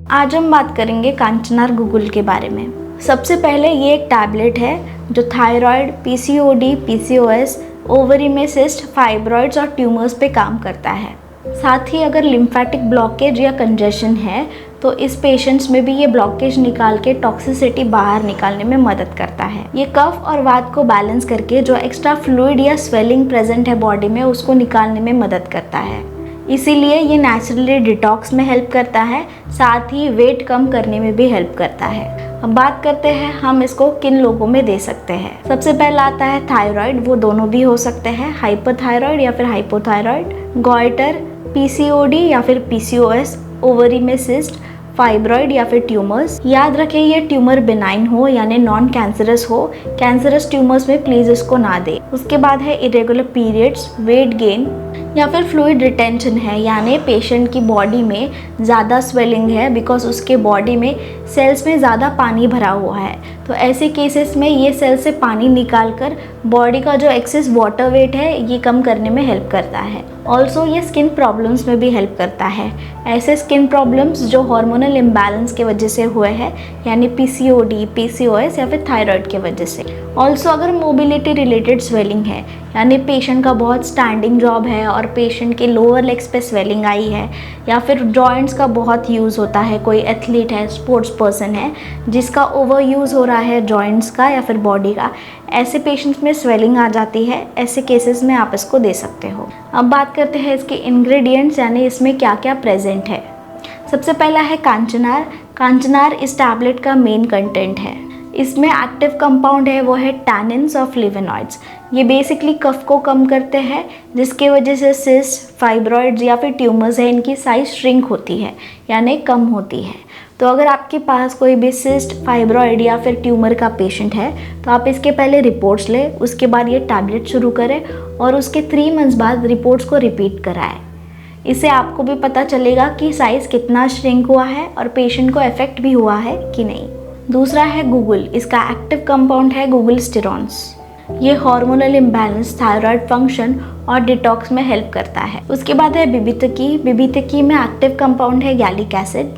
आज हम बात करेंगे कांचनार गूगल के बारे में। सबसे पहले ये एक टैबलेट है जो थायराइड, पीसीओडी, पीसीओएस, ओवरी में सिस्ट, फाइब्रॉइड्स और ट्यूमर्स पे काम करता है। साथ ही अगर लिम्फेटिक ब्लॉकेज या कंजेशन है तो इस पेशेंट्स में भी ये ब्लॉकेज निकाल के टॉक्सिसिटी बाहर निकालने में मदद करता है। ये कफ और वात को बैलेंस करके जो एक्स्ट्रा फ्लूइड या स्वेलिंग प्रेजेंट है बॉडी में उसको निकालने में मदद करता है। इसीलिए ये नेचुरली डिटॉक्स में हेल्प करता है, साथ ही वेट कम करने में भी हेल्प करता है। अब बात करते हैं हम इसको किन लोगों में दे सकते हैं। सबसे पहला आता है थायराइड, वो दोनों भी हो सकते हैं, हाइपरथायराइड या फिर हाइपोथायराइड, गॉइटर, पीसीओडी या फिर पीसीओएस, ओवरी में सिस्ट, फाइब्रॉइड या फिर ट्यूमर्स। याद रखें ये ट्यूमर बिनाइन हो यानी नॉन कैंसरस हो। कैंसरस ट्यूमर्स में प्लीज इसको ना दे। उसके बाद है इरेगुलर पीरियड्स, वेट गेन या फिर फ्लूइड रिटेंशन है, यानी पेशेंट की बॉडी में ज़्यादा स्वेलिंग है बिकॉज उसके बॉडी में सेल्स में ज़्यादा पानी भरा हुआ है। तो ऐसे केसेस में ये सेल से पानी निकाल कर बॉडी का जो एक्सेस वाटर वेट है ये कम करने में हेल्प करता है। ऑल्सो ये स्किन प्रॉब्लम्स में भी हेल्प करता है। ऐसे स्किन प्रॉब्लम्स जो हार्मोनल इम्बैलेंस के वजह से हुए हैं, यानी पीसीओडी, पीसीओएस या फिर थायराइड के वजह से। ऑल्सो अगर मोबिलिटी रिलेटेड स्वेलिंग है, यानी पेशेंट का बहुत स्टैंडिंग जॉब है और पेशेंट के लोअर लेग्स पे स्वेलिंग आई है, या फिर जॉइंट्स का बहुत यूज़ होता है, कोई एथलीट है, स्पोर्ट्स पर्सन है जिसका ओवर यूज़ हो रहा है जॉइंट्स का या फिर बॉडी का, ऐसे पेशेंट्स में स्वेलिंग आ जाती है। ऐसे केसेस में आप इसको दे सकते हो। अब बात करते हैं इसके इंग्रेडिएंट्स, यानी इसमें क्या क्या प्रेजेंट है। सबसे पहला है कांचनार। कांचनार इस टैबलेट का मेन कंटेंट है। इसमें एक्टिव कंपाउंड है वो है टैनिन्स और फ्लेवोनॉइड्स। ये बेसिकली कफ को कम करते हैं, जिसके वजह से सिस्ट, फाइब्रॉइड्स या फिर ट्यूमर्स है इनकी साइज श्रिंक होती है यानी कम होती है। तो अगर आपके पास कोई भी सिस्ट, फाइब्रॉइड या फिर ट्यूमर का पेशेंट है तो आप इसके पहले रिपोर्ट्स लें, उसके बाद ये टैबलेट शुरू करें और उसके 3 मंथ्स बाद रिपोर्ट्स को रिपीट कराएं। इससे आपको भी पता चलेगा कि साइज़ कितना श्रिंक हुआ है और पेशेंट को इफेक्ट भी हुआ है कि नहीं। दूसरा है गूगल। इसका एक्टिव कंपाउंड है गूगल स्टेरॉन्स। ये हार्मोनल इम्बैलेंस, थायराइड फंक्शन और डिटॉक्स में हेल्प करता है। उसके बाद है बिबितकी। बिबितकी में एक्टिव कंपाउंड है गैलिक एसिड।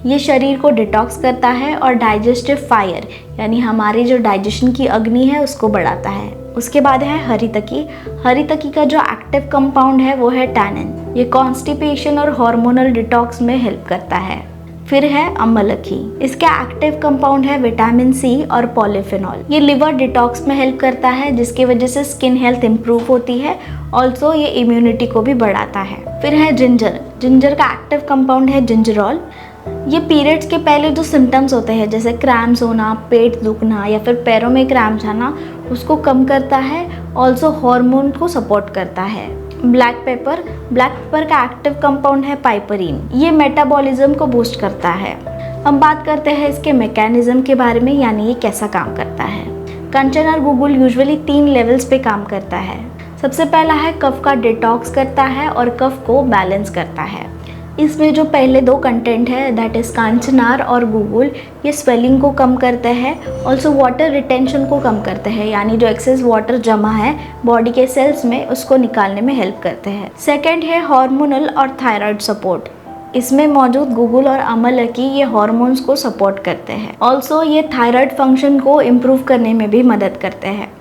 ये शरीर को डिटॉक्स करता है और डाइजेस्टिव फायर यानी हमारी जो डाइजेशन की अग्नि है उसको बढ़ाता है। उसके बाद है हरितकी। हरितकी का जो एक्टिव कंपाउंड है वो है टैनिन। ये कॉन्स्टिपेशन और हार्मोनल डिटॉक्स में हेल्प करता है। फिर है अम्लखी। इसका एक्टिव कंपाउंड है विटामिन सी और पॉलीफेनॉल। ये लिवर डिटॉक्स में हेल्प करता है, जिसकी वजह से स्किन हेल्थ इंप्रूव होती है। ऑल्सो ये इम्यूनिटी को भी बढ़ाता है। फिर है जिंजर। जिंजर का एक्टिव कंपाउंड है जिंजरॉल। ये पीरियड्स के पहले जो सिम्टम्स होते हैं जैसे क्रैम्प्स होना, पेट दुखना या फिर पैरों में क्रैम्प्स आना, उसको कम करता है। ऑल्सो हार्मोन को सपोर्ट करता है। Black pepper. ब्लैक पेपर का एक्टिव कंपाउंड है पाइपरीन। ये मेटाबॉलिज्म को बूस्ट करता है। अब बात करते हैं इसके मैकेनिज्म के बारे में, यानी ये कैसा काम करता है। कांचनार गूगल यूजुअली 3 लेवल्स पे काम करता है। सबसे पहला है कफ का डिटॉक्स करता है और कफ को बैलेंस करता है। इसमें जो पहले 2 कंटेंट है दैट इज कांचनार और गूगल, ये स्वेलिंग को कम करते हैं। ऑल्सो वाटर रिटेंशन को कम करते हैं, यानी जो एक्सेस वाटर जमा है बॉडी के सेल्स में उसको निकालने में हेल्प करते हैं। सेकेंड है हार्मोनल और थायराइड सपोर्ट। इसमें मौजूद गूगल और अम्लखी ये हार्मोन्स को सपोर्ट करते हैं। ऑल्सो ये थायराइड फंक्शन को इम्प्रूव करने में भी मदद करते हैं।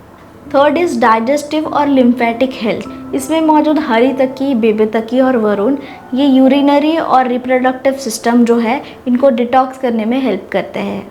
थर्ड इज डाइजेस्टिव और लिम्फेटिक हेल्थ। इसमें मौजूद हरितकी, बिबितकी और वरुण ये यूरिनरी और रिप्रोडक्टिव सिस्टम जो है इनको डिटॉक्स करने में हेल्प करते हैं,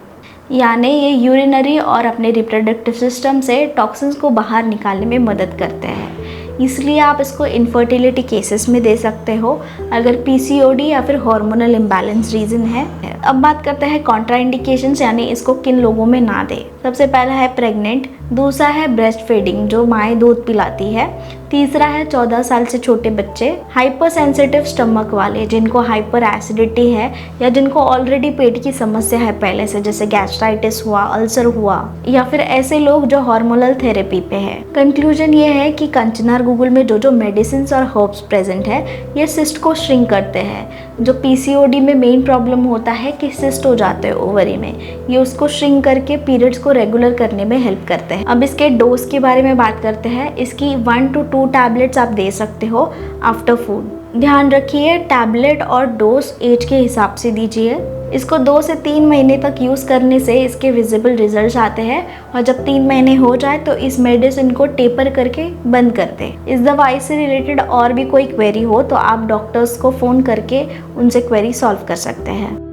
यानी ये यूरिनरी और अपने रिप्रोडक्टिव सिस्टम से टॉक्सिन्स को बाहर निकालने में मदद करते हैं। इसलिए आप इसको इनफर्टिलिटी केसेस में दे सकते हो अगर पीसीओडी या फिर हार्मोनल इम्बैलेंस रीजन है। अब बात करते हैं कॉन्ट्राइंडिकेशंस, यानी इसको किन लोगों में ना दे। सबसे पहला है प्रेग्नेंट, दूसरा है ब्रेस्ट फीडिंग जो माएँ दूध पिलाती है, तीसरा है 14 साल से छोटे बच्चे, हाइपर सेंसिटिव स्टमक वाले जिनको हाइपर एसिडिटी है या जिनको ऑलरेडी पेट की समस्या है पहले से, जैसे गैस्ट्राइटिस हुआ, अल्सर हुआ, या फिर ऐसे लोग जो हार्मोनल थेरेपी पे है। कंक्लूजन ये है कि कांचनार गूगल में जो मेडिसिन और हर्ब्स प्रेजेंट है ये सिस्ट को श्रिंक करते हैं। जो पीसीओडी में मेन प्रॉब्लम होता है कि सिस्ट हो जाते हैं ओवरी में, ये उसको श्रिंक करके पीरियड्स को रेगुलर करने में हेल्प करते हैं। अब इसके डोज के बारे में बात करते हैं। इसकी 1 to 2 टैबलेट्स आप दे सकते हो आफ्टर फूड। ध्यान रखिए, टैबलेट और डोज एज के हिसाब से दीजिए। इसको 2 से 3 महीने तक यूज़ करने से इसके विजिबल रिजल्ट्स आते हैं, और जब 3 महीने हो जाए तो इस मेडिसिन को टेपर करके बंद कर दें। इस दवाई से रिलेटेड और भी कोई क्वेरी हो तो आप डॉक्टर्स को फ़ोन करके उनसे क्वेरी सॉल्व कर सकते हैं।